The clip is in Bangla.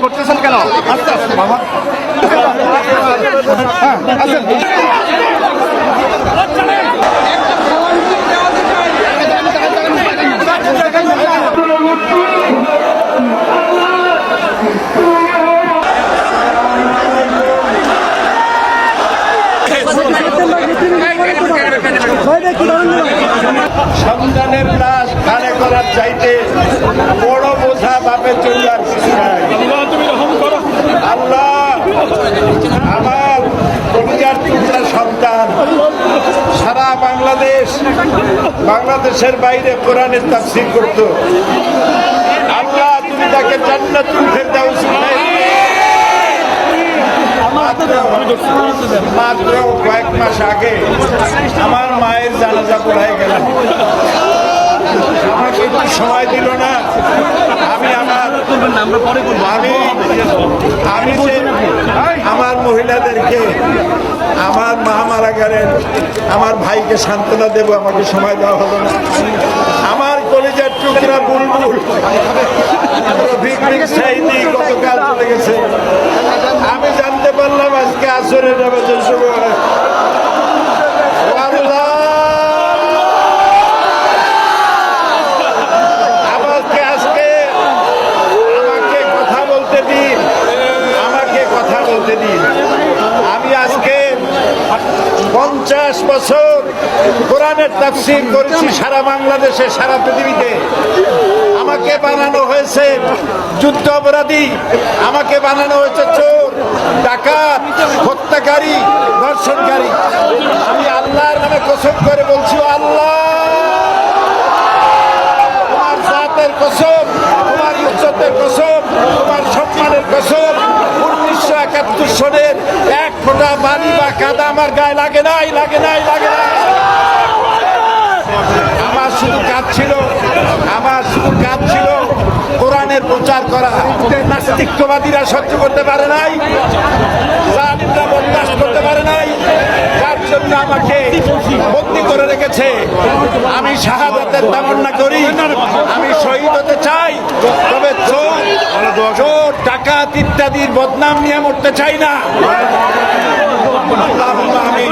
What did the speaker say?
করতেছেন কেন? আস্তে আস্তে বাবা। হ্যাঁ আসেন। সন্তানের লাশ ধারে করার চাইতে বড় বোঝা বাপের চুলার আল্লাহ আমার কলিজার টুকরা সন্তান সারা বাংলাদেশের বাইরে কোরআনের তাফসীর করত। আল্লাহ তুমি তাকে জান্নাতুল ফেরদাউস মাত্র কয়েক মাস আগে আমার মায়ের জানাজা পড়ায় গেলাম। আমাকে একটু সময় দিল না। আমি আমার মহিলাদেরকে আমার মা মারা গেলেন, আমার ভাইকে সান্ত্বনা দেব, আমাকে সময় দেওয়া হলো না। আমার কলিজার টুকরা বুলবুল গতকাল চলে গেছে। আমি জানতে পারলাম আজকে আসরের নামাজের সময়। আমি আজকে 50 বছর কোরআনের তাফসীর করেছি সারা বাংলাদেশে, সারা পৃথিবীতে। আমাকে বানানো হয়েছে যুদ্ধ অপরাধী, আমাকে বানানো হয়েছে চোর, ডাকাত, হত্যাকারী, ধর্ষণকারী। আমি আল্লাহর নামে কসম করে বলছি, আল্লাহ তোমার জাতের কসম, তোমার ইজ্জতের কসম, তোমার সম্মানের কসম, 1971 সনের এক ফোঁটা বালি বা কাদা আমার গায়ে লাগে নাই। আমার শুধু কাজ ছিল কোরআনের প্রচার করা। নাস্তিকবাদীরা সহ্য করতে পারে নাই, জালিমরা বরদাস্ত করতে পারে নাই, যার জন্য আমাকে বন্দী করে রেখেছে। আমি শাহাদাতের তামান্না করি, আমি শহীদ হতে চাই, তবে চোর ডাকাত ইত্যাদির বদনাম নিয়ে মরতে চাই না। আমিন।